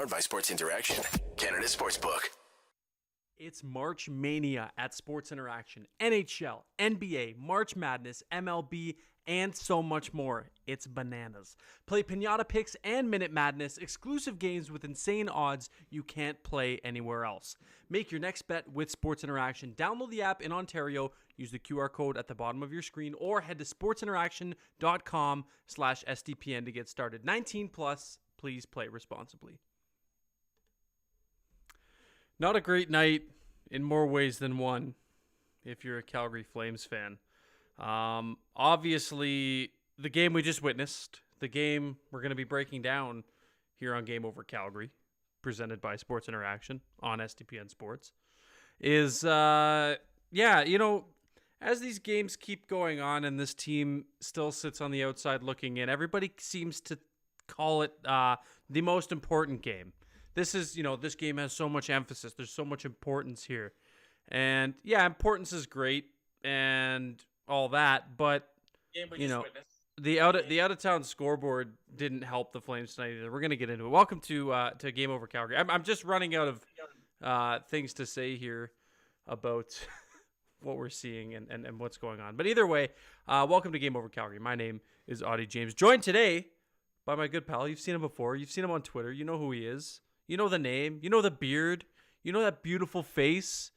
Powered by Sports Interaction, Canada Sportsbook. It's March Mania at Sports Interaction. NHL, NBA, March Madness, MLB, and so much more. It's bananas. Play Pinata Picks and Minute Madness, exclusive games with insane odds you can't play anywhere else. Make your next bet with Sports Interaction. Download the app in Ontario, use the QR code at the bottom of your screen, or head to sportsinteraction.com/SDPN to get started. 19 plus, please play responsibly. Not a great night in more ways than one if you're a Calgary Flames fan. Obviously, the game we just witnessed, the game we're going to be breaking down here on Game Over Calgary, presented by Sports Interaction on SDPN Sports, is, as these games keep going on and this team still sits on the outside looking in, everybody seems to call it the most important game. This game has so much emphasis. There's so much importance here. And, yeah, importance is great and all that, but, the out-of-town scoreboard didn't help the Flames tonight either. We're going to get into it. Welcome to Game Over Calgary. I'm just running out of things to say here about what we're seeing and what's going on. But either way, welcome to Game Over Calgary. My name is Auddie James, joined today by my good pal. You've seen him before. You've seen him on Twitter. You know who he is. You know the name. You know the beard. You know that beautiful face.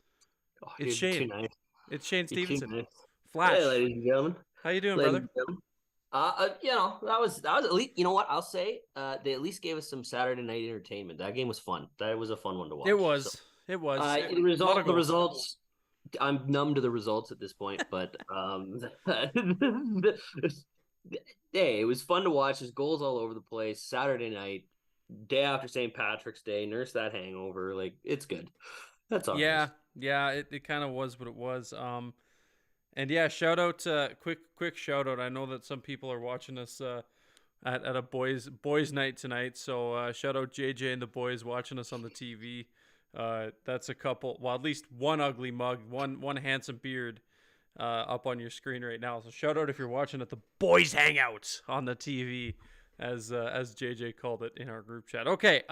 Oh, it's Shane. Nice. It's Shane Stevenson. Nice. Flash. Hey, ladies and gentlemen. How you doing, brother? That was at least, you know what I'll say. They at least gave us some Saturday night entertainment. That game was fun. That was a fun one to watch. It was. The results. I'm numb to the results at this point, but hey, it was fun to watch. There's goals all over the place. Saturday night, day after St. Patrick's Day, nurse that hangover. Like, it's good. That's all. Yeah, it kind of was what it was. And yeah, shout out, quick shout out. I know that some people are watching us at a boys night tonight. So shout out JJ and the boys watching us on the TV. That's a couple. Well, at least one ugly mug, one handsome beard up on your screen right now. So shout out if you're watching at the boys hangout on the TV, as JJ called it in our group chat. Okay.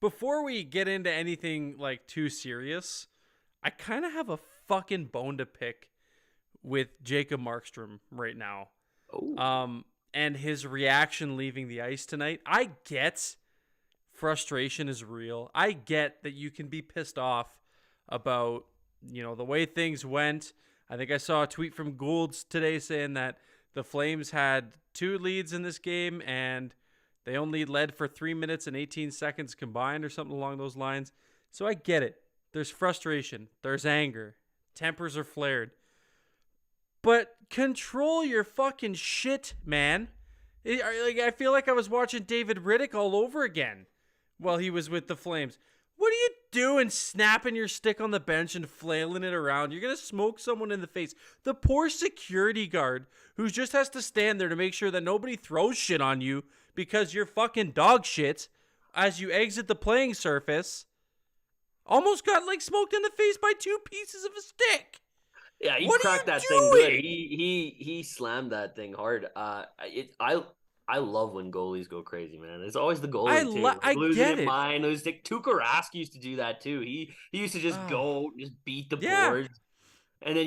Before we get into anything like too serious, I kind of have a fucking bone to pick with Jacob Markstrom right now. Oh. And his reaction leaving the ice tonight. I get frustration is real. I get that you can be pissed off about, the way things went. I think I saw a tweet from Goulds today saying that the Flames had 2 leads in this game and they only led for 3 minutes and 18 seconds combined or something along those lines. So I get it. There's frustration. There's anger. Tempers are flared. But control your fucking shit, man. I feel like I was watching David Riddick all over again while he was with the Flames. What are you doing snapping your stick on the bench and flailing it around? You're going to smoke someone in the face. The poor security guard who just has to stand there to make sure that nobody throws shit on you because you're fucking dog shit as you exit the playing surface almost got smoked in the face by 2 pieces of a stick. Yeah, he cracked that thing good. He slammed that thing hard. I love when goalies go crazy, man. It's always the goalie I get it. Mine. It was like Tuukka Rask used to do that too. He used to just go, just beat the boards. And then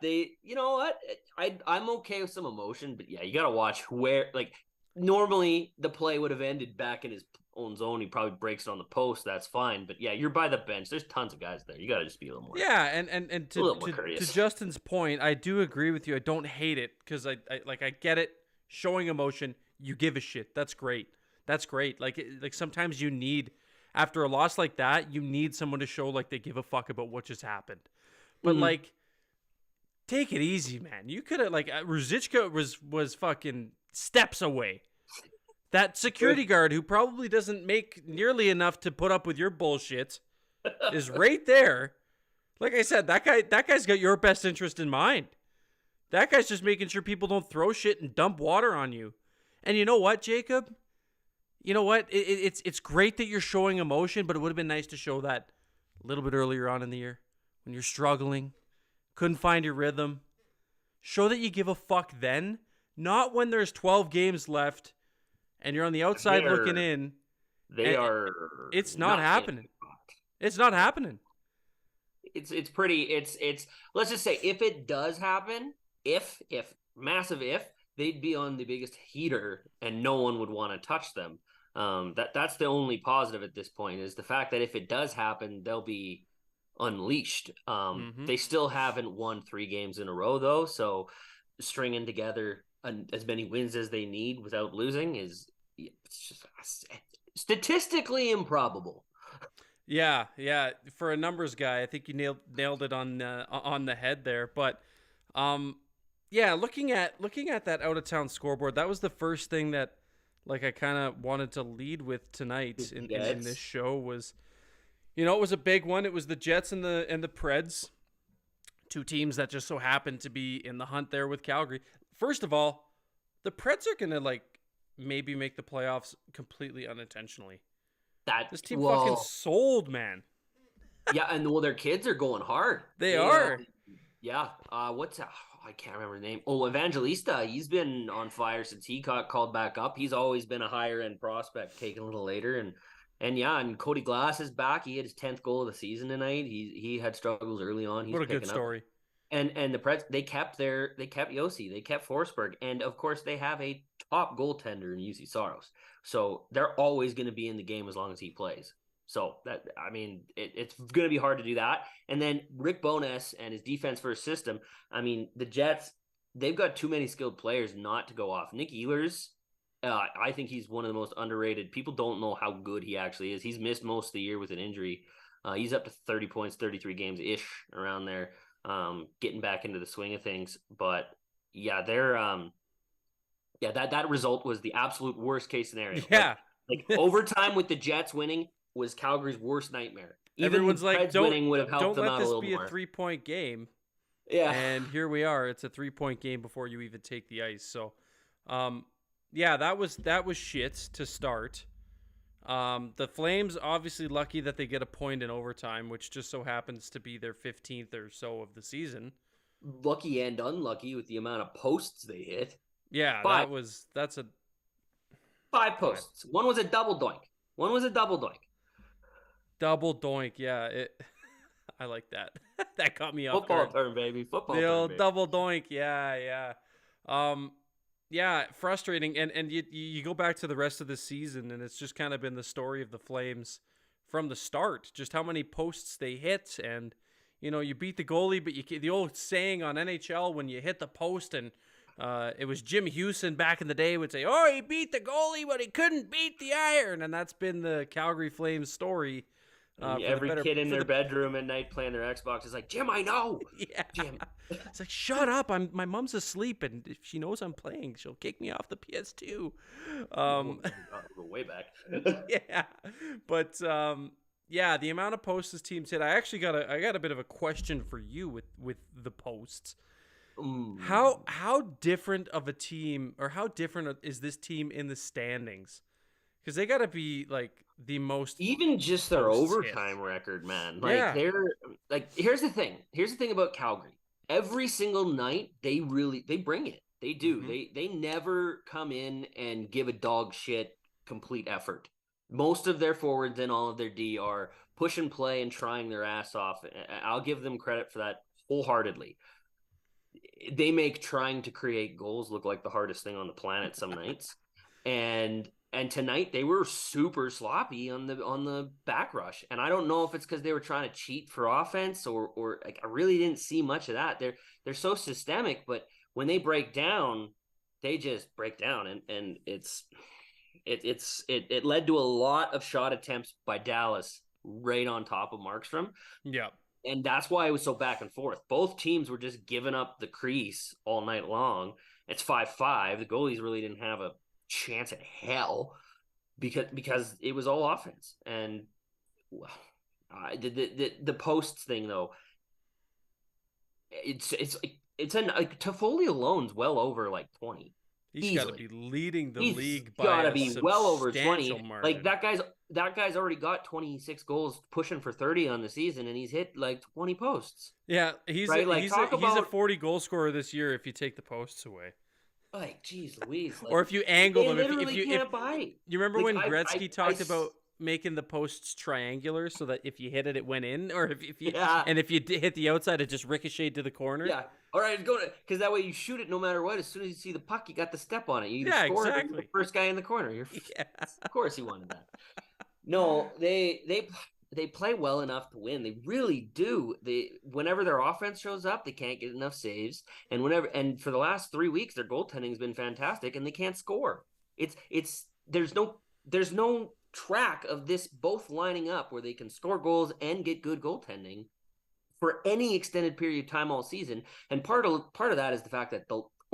they. You know what? I'm okay with some emotion, but yeah, you gotta watch where. Normally the play would have ended back in his own zone. He probably breaks it on the post. That's fine. But yeah, you're by the bench. There's tons of guys there. You got to just be a little more. Yeah, and to Justin's point, I do agree with you. I don't hate it because I get it. Showing emotion, you give a shit. That's great. Like sometimes you need, after a loss like that, you need someone to show like they give a fuck about what just happened. But take it easy, man. You could have Ruzicka was fucking steps away. That security guard who probably doesn't make nearly enough to put up with your bullshit is right there. Like I said, that guy's got your best interest in mind. That guy's just making sure people don't throw shit and dump water on you. And you know what, Jacob? You know what? It's great that you're showing emotion, but it would have been nice to show that a little bit earlier on in the year when you're struggling, couldn't find your rhythm. Show that you give a fuck then, not when there's 12 games left and you're on the outside looking in They are. It's not happening. It's not happening. It's pretty. It's. Let's just say if it does happen, if massive if, they'd be on the biggest heater and no one would want to touch them. That's the only positive at this point is the fact that if it does happen, they'll be unleashed. They still haven't won 3 games in a row though, so stringing together as many wins as they need without losing is it's just statistically improbable. Yeah. For a numbers guy, I think you nailed it on the head there. But yeah, looking at that out of town scoreboard, that was the first thing that like I kind of wanted to lead with tonight in this show was, it was a big one. It was the Jets and the Preds, 2 teams that just so happened to be in the hunt there with Calgary. First of all, the Preds are gonna like maybe make the playoffs completely unintentionally. This team fucking sold, man. Yeah, and their kids are going hard. They are. Yeah. I can't remember the name. Oh, Evangelista. He's been on fire since he got called back up. He's always been a higher end prospect, taken a little later. And Cody Glass is back. He had his 10th goal of the season tonight. He had struggles early on. He's what a good story. And the Preds, they kept Yossi, they kept Forsberg, and of course they have a top goaltender in UC Saros. So they're always going to be in the game as long as he plays. So it's going to be hard to do that. And then Rick Bowness and his defense first system. The Jets, they've got too many skilled players not to go off. Nick Ehlers, I think he's one of the most underrated. People don't know how good he actually is. He's missed most of the year with an injury. He's up to 30 points, 33 games ish around there. Getting back into the swing of things, but yeah, they're that result was the absolute worst case scenario. Yeah, like overtime with the Jets winning was Calgary's worst nightmare. Even everyone's like, Preds winning would have helped them out a little more. Don't let this be a 3-point game. Yeah, and here we are. It's a 3-point game before you even take the ice. So, yeah, that was shit to start. The Flames obviously lucky that they get a point in overtime, which just so happens to be their 15th or so of the season. Lucky and unlucky with the amount of posts they hit. Yeah, that's a 5 posts. One was a double doink. Double doink, yeah. I like that. That caught me off guard. Football term, baby. The old double doink, yeah. Yeah, frustrating. And you go back to the rest of the season, and it's just kind of been the story of the Flames from the start. Just how many posts they hit, and you beat the goalie, but the old saying on NHL when you hit the post, and it was Jim Hewson back in the day would say, "Oh, he beat the goalie, but he couldn't beat the iron," and that's been the Calgary Flames story. Every kid in their bedroom at night playing their Xbox is like, "Jim, I know." Yeah. Jim. It's like, shut up. My mom's asleep, and if she knows I'm playing, she'll kick me off the PS2. Go way back. Yeah. But yeah, the amount of posts this team's hit. I got a bit of a question for you with the posts. How different of a team, or how different is this team in the standings? Because they got to be like the most, even just their overtime record, man. Like they're like, here's the thing about Calgary. Every single night they bring it. They do. Mm-hmm. They never come in and give a dog shit complete effort. Most of their forwards and all of their D are push and play and trying their ass off. I'll give them credit for that wholeheartedly. They make trying to create goals look like the hardest thing on the planet some nights. And tonight they were super sloppy on the back rush. And I don't know if it's because they were trying to cheat for offense or like I really didn't see much of that. They're so systemic, but when they break down, they just break down, and it led to a lot of shot attempts by Dallas right on top of Markstrom. Yeah. And that's why it was so back and forth. Both teams were just giving up the crease all night long. It's 5-5. The goalies really didn't have a chance at hell because it was all offense. And the posts thing though, it's Toffoli alone's well over like 20. He's got to be leading the league by got to be well over 20. Margin. Like that guy's already got 26 goals, pushing for 30 on the season, and he's hit like 20 posts. Yeah, he's a 40 goal scorer this year if you take the posts away. Like, geez Louise. Like, or if you angle them. If you can't buy. You remember when Gretzky talked about making the posts triangular so that if you hit it, it went in, or if you Yeah. and if you hit the outside, it just ricocheted to the corner. Yeah. All right, go to because that way you shoot it no matter what. As soon as you see the puck, you got the step on it. You either score or you're the first guy in the corner. Yeah. Of course, he wanted that. No, they play well enough to win. They really do. Whenever their offense shows up, they can't get enough saves. And for the last 3 weeks, their goaltending has been fantastic, and they can't score. There's no track of this both lining up where they can score goals and get good goaltending for any extended period of time all season. And part of that is the fact that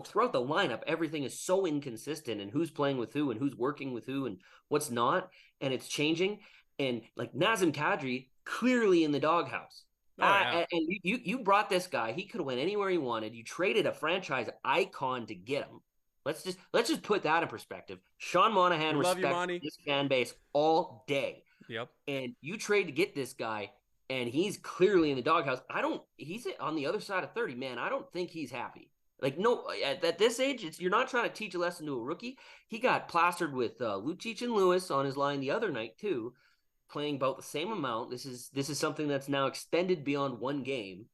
throughout the lineup, everything is so inconsistent, and who's playing with who and who's working with who and what's not, and it's changing. And like Nazem Kadri, clearly in the doghouse. And you brought this guy. He could have went anywhere he wanted. You traded a franchise icon to get him. Let's just put that in perspective. Sean Monahan respects this fan base all day. Yep. And you trade to get this guy, and he's clearly in the doghouse. He's on the other side of 30, man. I don't think he's happy. Like, no, at this age, you're not trying to teach a lesson to a rookie. He got plastered with Lucic and Lewis on his line the other night too, playing about the same amount. This is something that's now extended beyond one game.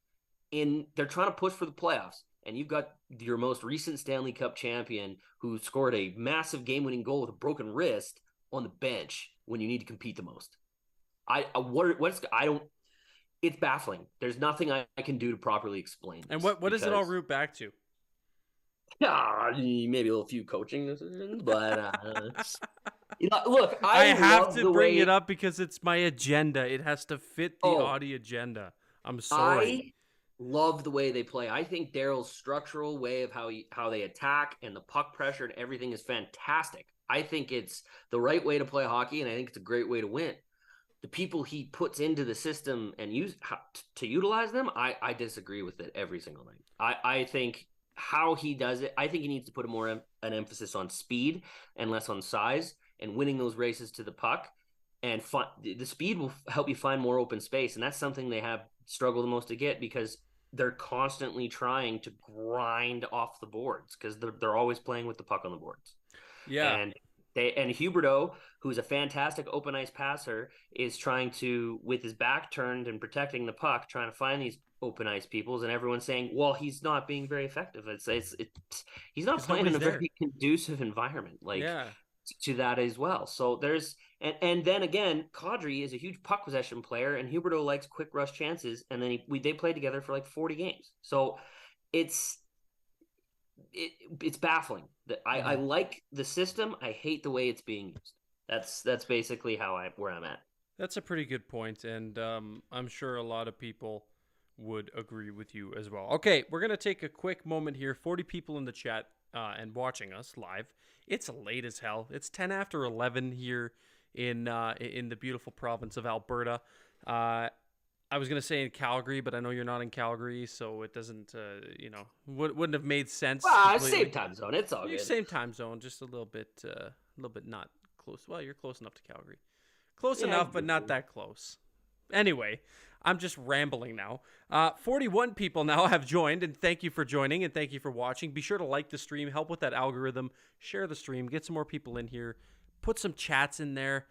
They're trying to push for the playoffs. And you've got your most recent Stanley Cup champion who scored a massive game-winning goal with a broken wrist on the bench when you need to compete the most. It's baffling. There's nothing I can do to properly explain this. And what does it all root back to? Maybe a few coaching decisions, but look, I have to bring it up because it's my agenda. It has to fit the Auddie agenda. I'm sorry. I love the way they play. I think Daryl's structural way of how they attack and the puck pressure and everything is fantastic. I think it's the right way to play hockey, and I think it's a great way to win. The people he puts into the system and to utilize them, I disagree with it every single night. I think how he does it, I think he needs to put an emphasis on speed and less on size and winning those races to the puck. And the speed will help you find more open space, and that's something they have struggled the most to get because they're constantly trying to grind off the boards because they're always playing with the puck on the boards. Yeah. And Huberdeau, who's a fantastic open ice passer, is trying to, with his back turned and protecting the puck, trying to find these open ice peoples, and everyone's saying, well, he's not being very effective. He's not playing in a very conducive environment to that as well. So there's and then again, Kadri is a huge puck possession player, and Huberdeau likes quick rush chances, and then they played together for like 40 games. So it's baffling. I like the system. I hate the way it's being used. That's basically where I'm at. That's a pretty good point, and I'm sure a lot of people would agree with you as well. Okay, we're gonna take a quick moment here. 40 people in the chat and watching us live. It's late as hell. It's 10 after 11 here in the beautiful province of Alberta. I was going to say in Calgary, but I know you're not in Calgary, so it doesn't, wouldn't have made sense. Well, same time zone. It's all good. Same time zone, just a little bit not close. Well, you're close enough to Calgary. Close enough, but not that close. Anyway, I'm just rambling now. 41 people now have joined, and thank you for joining, and thank you for watching. Be sure to like the stream, help with that algorithm, share the stream, get some more people in here, put some chats in there.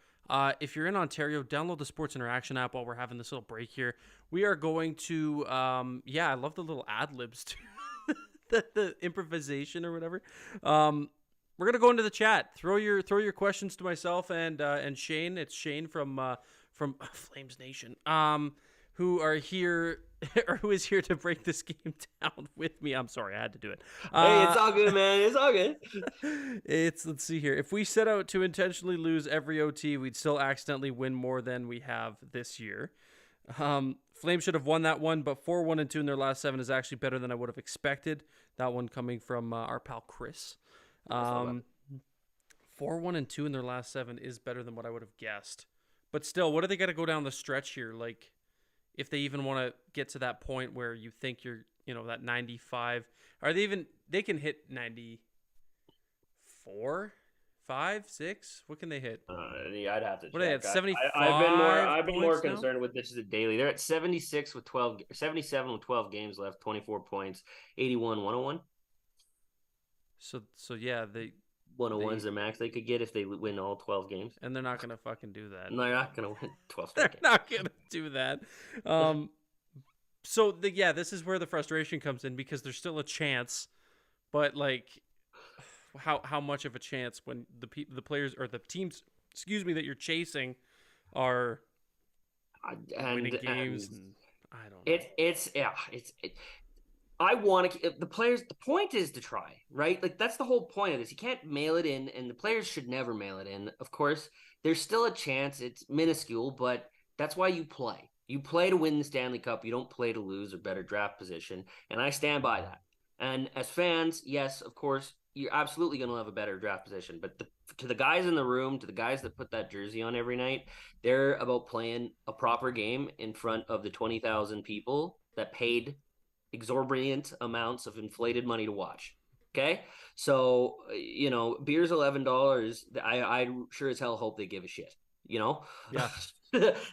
If you're in Ontario, download the Sports Interaction app while we're having this little break here. We are going to, I love the little ad-libs too, the improvisation or whatever. We're going to go into the chat. Throw your questions to myself and Shane. It's Shane from Flames Nation, who are here or who is here to break this game down with me. I'm sorry, I had to do it. Hey, it's all good, man. It's all good. Let's see here. If we set out to intentionally lose every OT, we'd still accidentally win more than we have this year. Flames should have won that one, but 4-1-2 in their last 7 is actually better than I would have expected. That one coming from our pal Chris. 4-1-2 in their last 7 is better than what I would have guessed. But still, what do they got to go down the stretch here? Like, if they even want to get to that point where you think you're, that 95, they can hit 94, 5, 6? What can they hit? I'd have to check. What are they at, 75? I've been more now? concerned with this as a daily. They're at 77 with 12 games left, 24 points, 81, 101. So yeah, 101's the max they could get if they win all 12 games. And they're not going to fucking do that. And they're not going to win 12 They're games. not going to do that. So, this is where the frustration comes in because there's still a chance. But, like, how much of a chance when the players or the teams, that you're chasing are winning games? And I don't know. I want to the players. The point is to try, right? Like that's the whole point of this. You can't mail it in, and the players should never mail it in. Of course, there's still a chance. It's minuscule, but that's why you play. You play to win the Stanley Cup. You don't play to lose or better draft position, and I stand by that. And as fans, yes, of course, you're absolutely going to have a better draft position. But to the guys in the room, to the guys that put that jersey on every night, they're about playing a proper game in front of the 20,000 people that paid exorbitant amounts of inflated money to watch. Okay, so beer's $11. I sure as hell hope they give a shit. Yeah.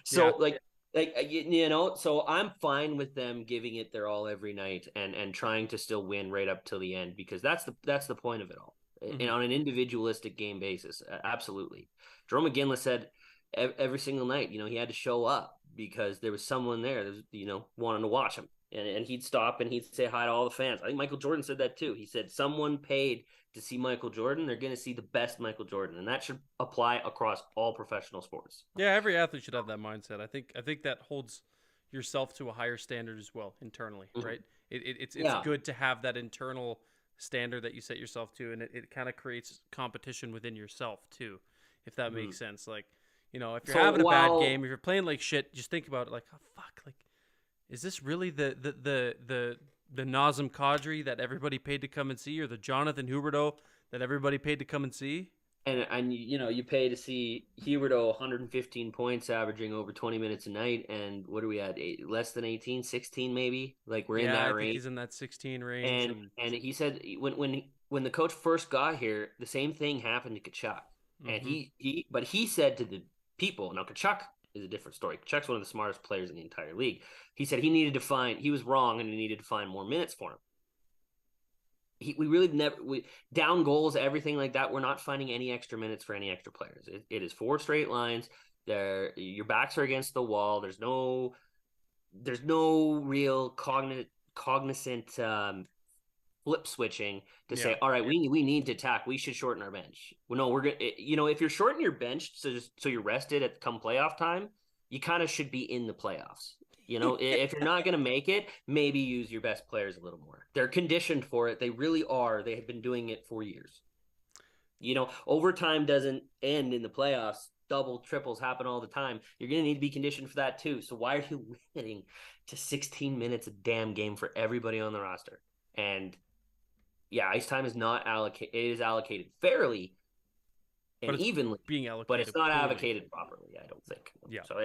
So so I'm fine with them giving it their all every night and trying to still win right up till the end because that's the point of it all. Mm-hmm. On an individualistic game basis, absolutely. Jerome McGinley said every single night, he had to show up because there was someone there that wanting to watch him. And he'd stop and he'd say hi to all the fans. I think Michael Jordan said that too. He said someone paid to see Michael Jordan. They're going to see the best Michael Jordan. And that should apply across all professional sports. Yeah, every athlete should have that mindset. I think that holds yourself to a higher standard as well internally, mm-hmm. right? It's good to have that internal standard that you set yourself to. And it kind of creates competition within yourself too, if that makes sense. Like, if you're having a bad game, if you're playing like shit, just think about it like, oh, fuck, like, is this really the Nazem Kadri that everybody paid to come and see, or the Jonathan Huberdeau that everybody paid to come and see? And you pay to see Huberdeau 115 points, averaging over 20 minutes a night, and what are we at? Less than 18, 16 maybe. Like we're in that range. He's in that 16 range. And he said when the coach first got here, the same thing happened to Tkachuk, mm-hmm. and he said to the people, now Tkachuk is a different story. Tkachuk's one of the smartest players in the entire league. He said he was wrong and he needed to find more minutes for him. We down goals, everything like that. We're not finding any extra minutes for any extra players. It is 4 straight lines. Your backs are against the wall. There's no real cognizant flip switching to say, all right, we need to attack. We should shorten our bench. Well, no, we're gonna. If you're shorting your bench so you're rested at come playoff time, you kind of should be in the playoffs. If you're not gonna make it, maybe use your best players a little more. They're conditioned for it. They really are. They have been doing it for years. Overtime doesn't end in the playoffs. Double, triples happen all the time. You're going to need to be conditioned for that too. So why are you limiting to 16 minutes a damn game for everybody on the roster? And yeah, ice time is not allocated. It is allocated fairly and evenly, but it's not allocated properly. I don't think. Yeah. So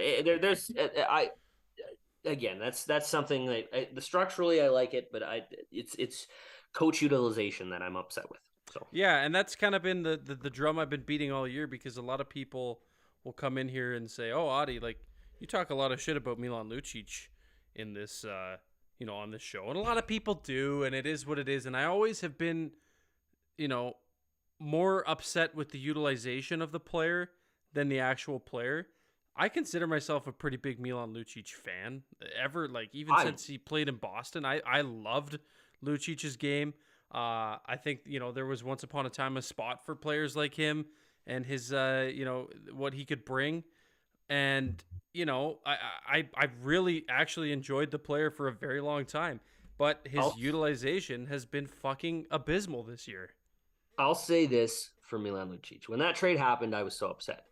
that's something that structurally I like it, but it's coach utilization that I'm upset with. So yeah, and that's kind of been the drum I've been beating all year because a lot of people will come in here and say, "Oh, Auddie, like you talk a lot of shit about Milan Lucic in this, on this show," and a lot of people do, and it is what it is. And I always have been, more upset with the utilization of the player than the actual player. I consider myself a pretty big Milan Lucic fan. Since he played in Boston, I loved Lucic's game. I think, there was once upon a time a spot for players like him and his, what he could bring. And, I really actually enjoyed the player for a very long time. But his utilization has been fucking abysmal this year. I'll say this for Milan Lucic. When that trade happened, I was so upset.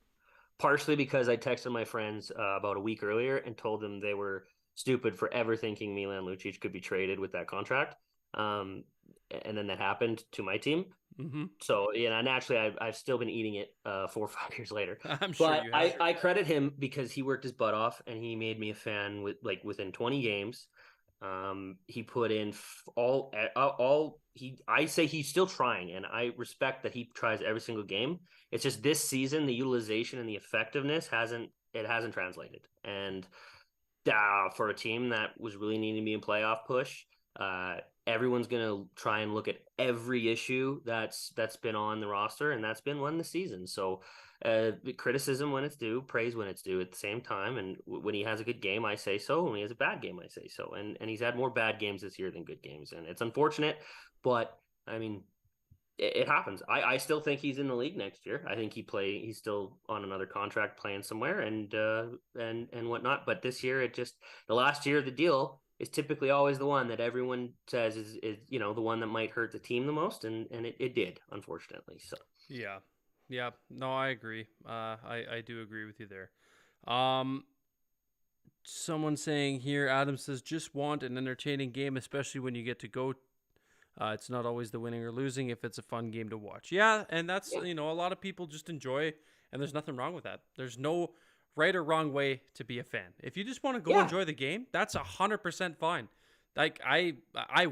Partially because I texted my friends about a week earlier and told them they were stupid for ever thinking Milan Lucic could be traded with that contract. And then that happened to my team. Mm-hmm. So, naturally, I've still been eating it 4 or 5 years later. I'm sure but you have. I credit him because he worked his butt off and he made me a fan within 20 games. He put in I say he's still trying, and I respect that he tries every single game. It's just this season, the utilization and the effectiveness hasn't translated. And for a team that was really needing to be in playoff push, Everyone's gonna try and look at every issue that's been on the roster, and that's been one this season. So, criticism when it's due, praise when it's due at the same time. And when he has a good game, I say so. When he has a bad game, I say so. And he's had more bad games this year than good games, and it's unfortunate, but I mean, it happens. I still think he's in the league next year. I think he's still on another contract playing somewhere and whatnot. But this year, the last year of the deal is typically always the one that everyone says is the one that might hurt the team the most, and it did, unfortunately. So yeah, no, I agree. I do agree with you there. Someone saying here, Adam says, just want an entertaining game, especially when you get to go. It's not always the winning or losing if it's a fun game to watch. Yeah, and that's, a lot of people just enjoy, and there's nothing wrong with that. There's no right or wrong way to be a fan. If you just want to go enjoy the game, that's 100% fine. Like, I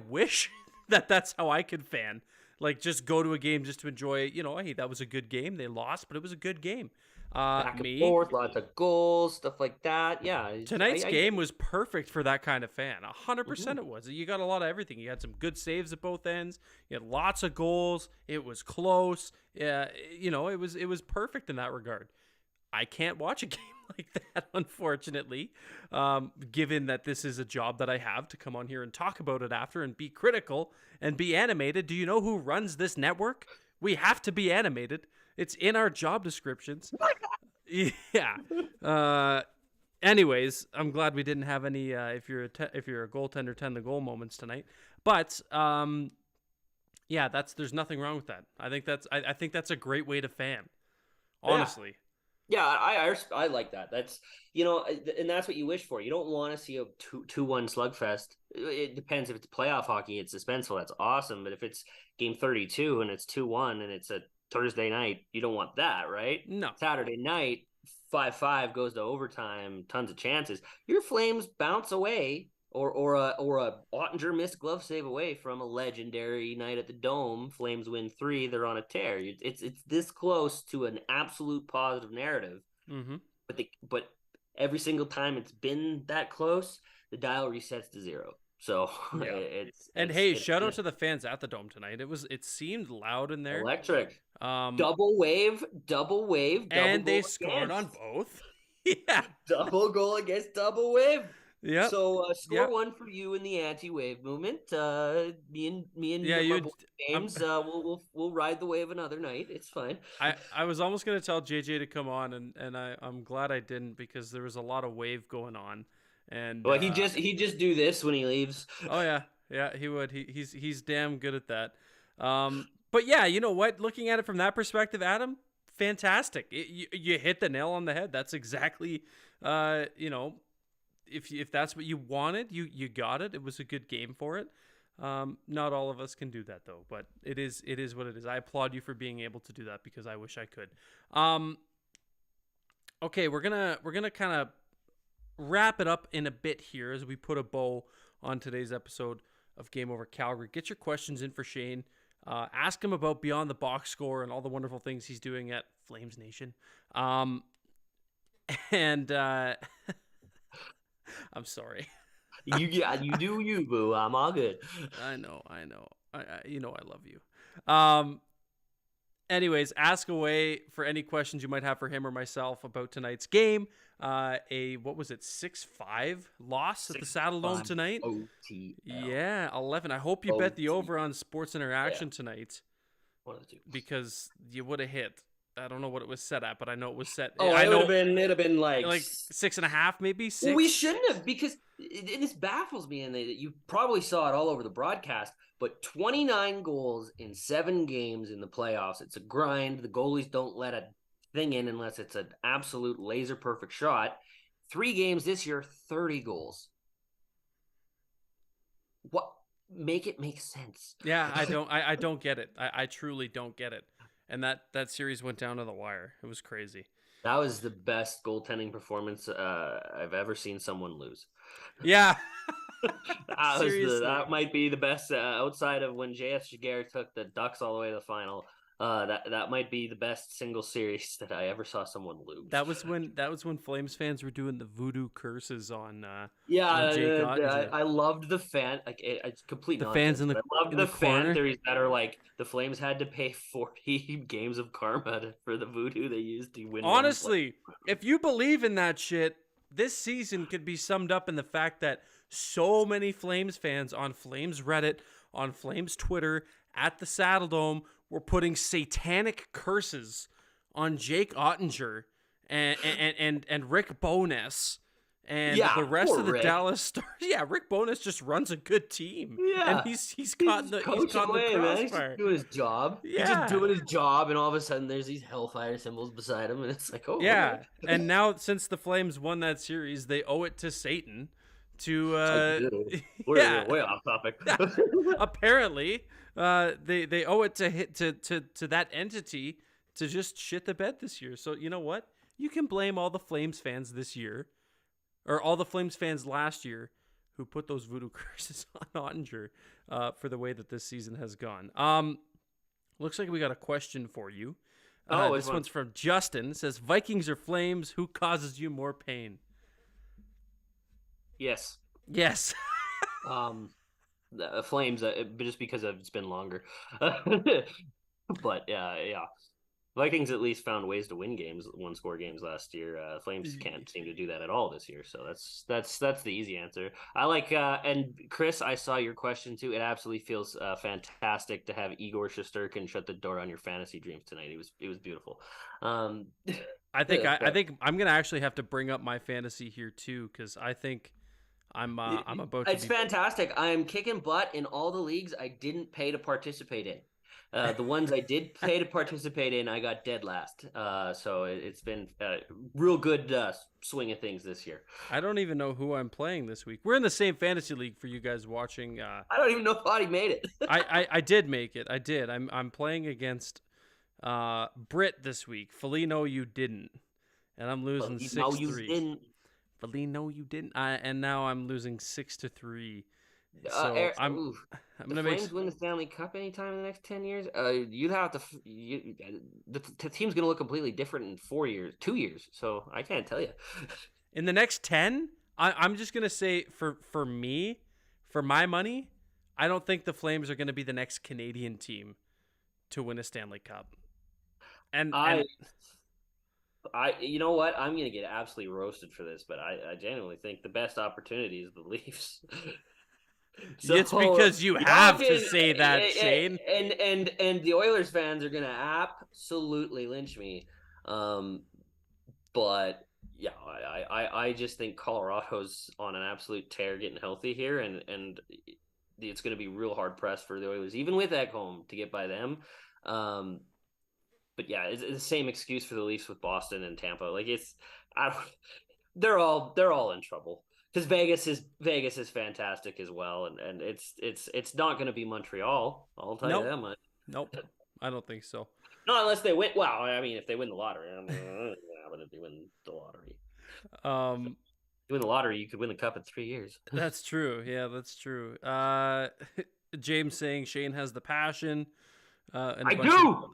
wish that's how I could fan. Like, just go to a game just to enjoy, hey, that was a good game. They lost, but it was a good game. Back and forth, lots of goals, stuff like that. Yeah. Tonight's game was perfect for that kind of fan. 100% it was. You got a lot of everything. You had some good saves at both ends. You had lots of goals. It was close. It was perfect in that regard. I can't watch a game like that, unfortunately, given that this is a job that I have to come on here and talk about it after and be critical and be animated. Do you know who runs this network? We have to be animated. It's in our job descriptions. Yeah. Anyways, I'm glad we didn't have any if you're a goaltender 10 the goal moments tonight. But yeah, there's nothing wrong with that. I think that's a great way to fan. Honestly. Yeah, I like that. That's and that's what you wish for. You don't want to see a 2-1 slugfest. It depends if it's playoff hockey, it's suspenseful. That's awesome. But if it's game 32 and it's 2-1 and it's a Thursday night, you don't want that, right? No. Saturday night, 5-5 goes to overtime, tons of chances. Your Flames bounce away, or a Ottinger missed glove save away from a legendary night at the Dome. Flames win 3. They're on a tear. It's this close to an absolute positive narrative. Mm-hmm. But every single time it's been that close, the dial resets to 0. So yeah. Shout out to the fans at the Dome tonight. It seemed loud in there. Electric. Double wave, and they scored on both. Yeah. Double goal against double wave. Yeah. So score one for you in the anti-wave movement. Me and my boy James, we'll ride the wave another night. It's fine. I was almost gonna tell JJ to come on, and I'm glad I didn't, because there was a lot of wave going on. And he just do this when he leaves. Oh yeah, he would. He's damn good at that. But yeah, you know what? Looking at it from that perspective, Adam, fantastic. You hit the nail on the head. That's exactly, if that's what you wanted, you got it. It was a good game for it. Not all of us can do that though, but it is what it is. I applaud you for being able to do that, because I wish I could. Okay, we're gonna kind of wrap it up in a bit here as we put a bow on today's episode of Game Over Calgary. Get your questions in for Shane. Ask him about Beyond the Box Score and all the wonderful things he's doing at Flames Nation. And I'm sorry. You do you, boo. I'm all good. I know. I love you. Anyways, ask away for any questions you might have for him or myself about tonight's game. What was it, 6-5 loss at the Saddle Dome tonight? OTL. Yeah, 11. I hope you bet the over on Sports Interaction tonight. One of the two. Because you would have hit. I don't know what it was set at, but I know it was set. Oh, it'd have been like 6.5, maybe 6. Well, we shouldn't have, because this baffles me, and you probably saw it all over the broadcast. But 29 goals in 7 games in the playoffs. It's a grind. The goalies don't let a thing in unless it's an absolute laser perfect shot. 3 games this year, 30 goals. What? Make it make sense. Yeah, I don't get it. I truly don't get it. And that series went down to the wire. It was crazy. That was the best goaltending performance I've ever seen someone lose. Yeah. That might be the best outside of when J.F. Giguère took the Ducks all the way to the final. That might be the best single series that I ever saw someone lose. That was when Flames fans were doing the voodoo curses on Yeah, Jake Ottinger. I loved the fan. It's complete The fans nonsense. But I love in the the fan corner. theories that are like the Flames had to pay 40 games of karma for the voodoo they used to win one play. Honestly, if you believe in that shit, this season could be summed up in the fact that so many Flames fans on Flames Reddit, on Flames Twitter, at the Saddle Dome were putting satanic curses on Jake Ottinger and Rick Bowness and Yeah, the rest poor of the Rick. Dallas Stars. Yeah, Rick Bowness just runs a good team, and Yeah, he's caught the man. He's just crossfire. doing his job. He's just Yeah. doing his job, and all of a sudden there's these hellfire symbols beside him, and it's like, oh, Yeah, okay. and now since the Flames won that series, they owe it to Satan to We're way off topic. apparently they owe it to that entity to just shit the bed this year. So you know what? You can blame all the Flames fans this year, or all the Flames fans last year, who put those voodoo curses on Ottinger for the way that this season has gone. Looks like we got a question for you. This one's from Justin. It says, Vikings or Flames, who causes you more pain? Yes. Yes. The Flames, just because it's been longer. But yeah. Vikings at least found ways to win games, one-score games last year. Flames can't seem to do that at all this year, so that's the easy answer. I like and Chris, I saw your question too. It absolutely feels fantastic to have Igor Shesterkin shut the door on your fantasy dreams tonight. It was beautiful. I think I'm gonna actually have to bring up my fantasy here too, because I think I'm about to. It's fantastic. I am kicking butt in all the leagues I didn't pay to participate in. The ones I did pay to participate in, I got dead last. So it's been a real good swing of things this year. I don't even know who I'm playing this week. We're in the same fantasy league for you guys watching. I don't even know if Auddie made it. I did make it. I did. I'm playing against Britt this week. Felino, you didn't, and I'm losing 6-3. No, you didn't. Felino, you didn't. And now I'm losing 6-3. So I'm gonna Flames win the Stanley Cup anytime in the next 10 years. You'd have to. The team's gonna look completely different in 2 years. So I can't tell you. In the next 10, I'm just gonna say for me, for my money, I don't think the Flames are gonna be the next Canadian team to win a Stanley Cup. And you know what? I'm gonna get absolutely roasted for this, but I genuinely think the best opportunity is the Leafs. So, it's because you have to say that, Shane. And the Oilers fans are gonna absolutely lynch me. But yeah, I just think Colorado's on an absolute tear getting healthy here, and it's gonna be real hard pressed for the Oilers, even with Ekholm, to get by them. But yeah, it's the same excuse for the Leafs with Boston and Tampa. Like they're all in trouble. Because Vegas is fantastic as well, and it's not going to be Montreal. I'll tell you that much. Nope, I don't think so. Not unless they win. Well, I mean, if they win the lottery, I mean, if they win the lottery. You win the lottery, you could win the cup in 3 years. That's true. Yeah, that's true. James saying Shane has the passion. And a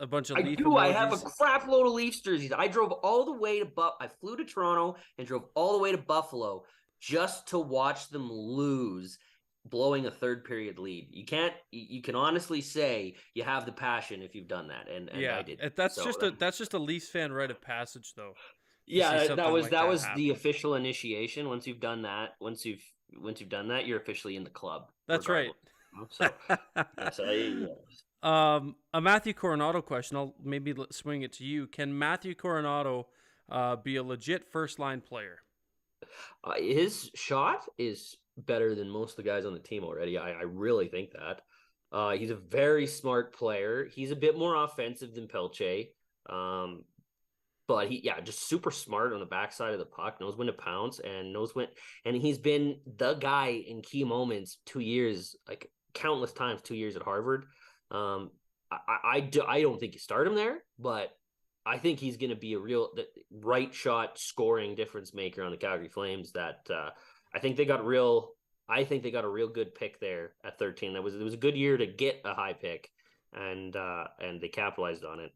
bunch of Leaf emojis. I have a crap load of Leafs jerseys. I drove all the way to I flew to Toronto and drove all the way to Buffalo just to watch them lose, blowing a third period lead. You can honestly say you have the passion if you've done that, and yeah, I did. That's just a Leafs fan rite of passage, though. Yeah, that was the official initiation. Once you've done that, you're officially in the club. That's regardless. Right. So, a Matthew Coronado question. I'll maybe swing it to you. Can Matthew Coronado be a legit first line player? His shot is better than most of the guys on the team already. I really think that. He's a very smart player. He's a bit more offensive than Pelche. But just super smart on the backside of the puck, knows when to pounce and he's been the guy in key moments 2 years, like countless times 2 years at Harvard. I don't think you start him there, but I think he's going to be a real right shot scoring difference maker on the Calgary Flames. That I think they got a real good pick there at 13. It was a good year to get a high pick, and they capitalized on it.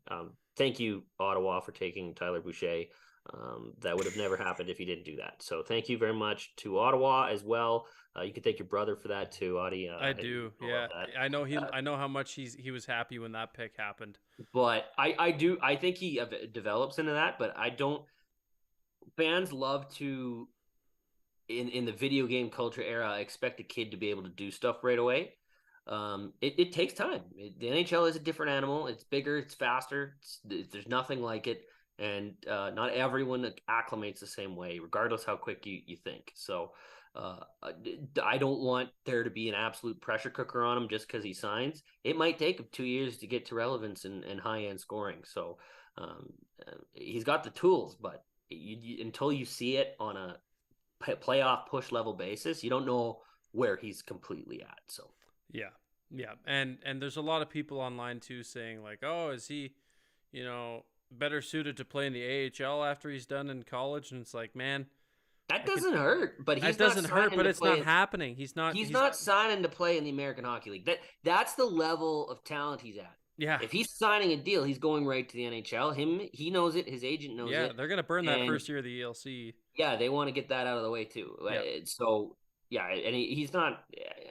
Thank you, Ottawa, for taking Tyler Boucher. That would have never happened if you didn't do that. So thank you very much to Ottawa as well. You can thank your brother for that too, Auddie. I do. Yeah. I know I know how much he was happy when that pick happened. But I think he develops into that, but I don't. Fans love to, in the video game culture era, expect a kid to be able to do stuff right away. It takes time. The NHL is a different animal. It's bigger, it's faster. There's nothing like it. And not everyone acclimates the same way, regardless how quick you think. So I don't want there to be an absolute pressure cooker on him just because he signs. It might take him 2 years to get to relevance and high-end scoring. So he's got the tools, but until you see it on a playoff push level basis, you don't know where he's completely at. So yeah. And there's a lot of people online too saying like, oh, is he, better suited to play in the AHL after he's done in college? And it's like, man, that doesn't hurt, but that doesn't hurt, but it's not happening. He's not signing to play in the American Hockey League. That's the level of talent he's at. Yeah. If he's signing a deal, he's going right to the NHL. He knows it. His agent knows it. Yeah, they're gonna burn that first year of the ELC. Yeah, they want to get that out of the way too. Yeah. So yeah, and he's not.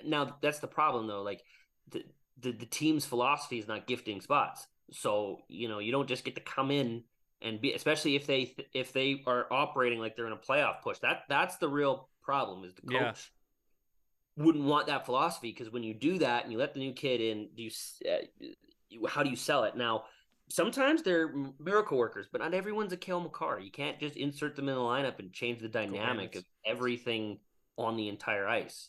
Now that's the problem though. Like the team's philosophy is not gifting spots. So you don't just get to come in and be, especially if they are operating like they're in a playoff push. That's the real problem, is the coach wouldn't want that philosophy, because when you do that and you let the new kid in, how do you sell it? Now, sometimes they're miracle workers, but not everyone's a Cale Makar. You can't just insert them in the lineup and change the dynamic of everything on the entire ice,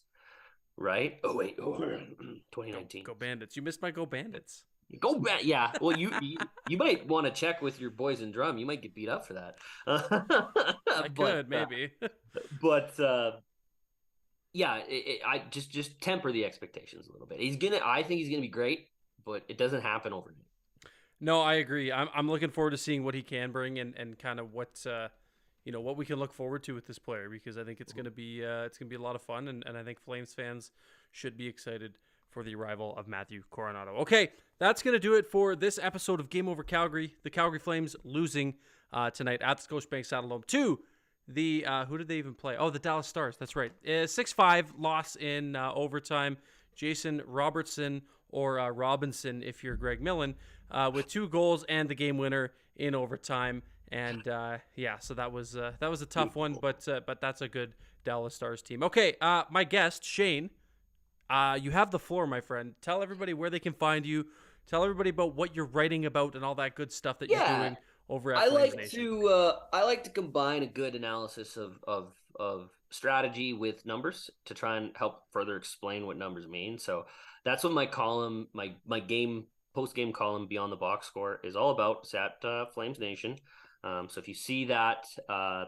right? Oh wait, 2019. Go Bandits! You missed my Go Bandits. Go back, yeah. Well, you might want to check with your boys in drum. You might get beat up for that. I could maybe, but yeah. I just temper the expectations a little bit. I think he's gonna be great, but it doesn't happen overnight. No, I agree. I'm looking forward to seeing what he can bring and kind of what what we can look forward to with this player, because I think it's gonna be a lot of fun, and I think Flames fans should be excited for the arrival of Matthew Coronado. Okay, that's going to do it for this episode of Game Over Calgary. The Calgary Flames losing tonight at the Scotiabank Saddledome to the, who did they even play? Oh, the Dallas Stars. That's right. 6-5 loss in overtime. Jason Robertson, or Robinson if you're Greg Millen, with 2 goals and the game winner in overtime. And so that was a tough one, but that's a good Dallas Stars team. Okay, my guest, Shane, you have the floor, my friend. Tell everybody where they can find you. Tell everybody about what you're writing about and all that good stuff that you're doing over at Flames Nation. I like to combine a good analysis of strategy with numbers to try and help further explain what numbers mean. So that's what my column, my game post-game column, Beyond the Box Score, is all about. It's at Flames Nation. So if you see that, I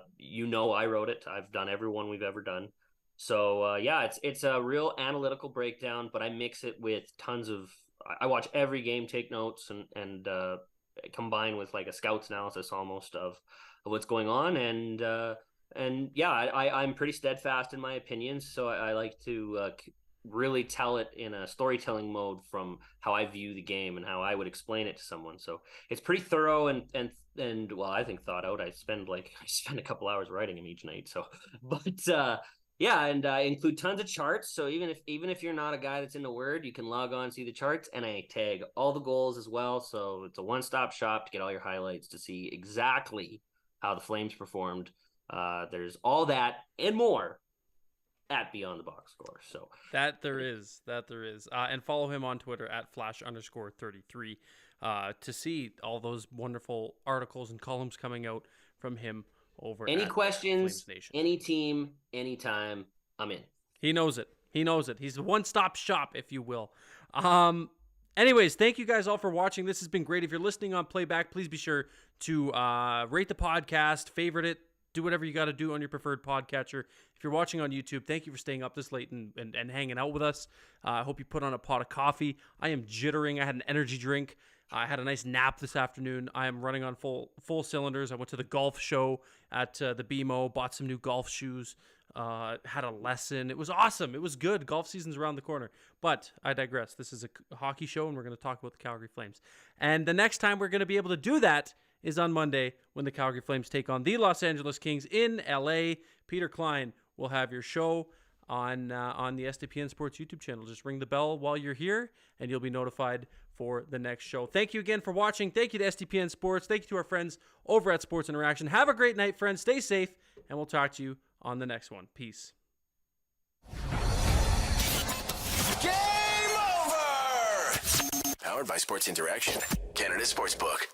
wrote it. I've done every one we've ever done. So it's a real analytical breakdown, but I mix it with tons of. I watch every game, take notes, and combine with like a scout's analysis almost of what's going on. I'm pretty steadfast in my opinions, so I like to really tell it in a storytelling mode from how I view the game and how I would explain it to someone. So it's pretty thorough and well, I think thought out. I spend a couple hours writing them each night. So, but. And I include tons of charts. So even if you're not a guy that's into Word, you can log on, see the charts, and I tag all the goals as well. So it's a one-stop shop to get all your highlights to see exactly how the Flames performed. There's all that and more at Beyond the Box Score. So that there is. And follow him on Twitter at @flash_33 to see all those wonderful articles and columns coming out from him. Over any questions, any team, anytime, I'm in. He knows it. He's a one-stop shop, if you will. Anyways, thank you guys all for watching. This has been great. If you're listening on playback, please be sure to rate the podcast, favorite it, do whatever you got to do on your preferred podcatcher. If you're watching on YouTube, thank you for staying up this late and hanging out with us. I hope you put on a pot of coffee. I am jittering. I had an energy drink. I had a nice nap this afternoon. I am running on full cylinders. I went to the golf show at the BMO, bought some new golf shoes, had a lesson. It was awesome. It was good. Golf season's around the corner. But I digress. This is a hockey show, and we're going to talk about the Calgary Flames. And the next time we're going to be able to do that is on Monday when the Calgary Flames take on the Los Angeles Kings in LA. Peter Klein will have your show on the SDPN Sports YouTube channel. Just ring the bell while you're here, and you'll be notified for the next show. Thank you again for watching. Thank you to SDPN Sports. Thank you to our friends over at Sports Interaction. Have a great night, friends. Stay safe, and we'll talk to you on the next one. Peace. Game over! Powered by Sports Interaction, Canada Sportsbook.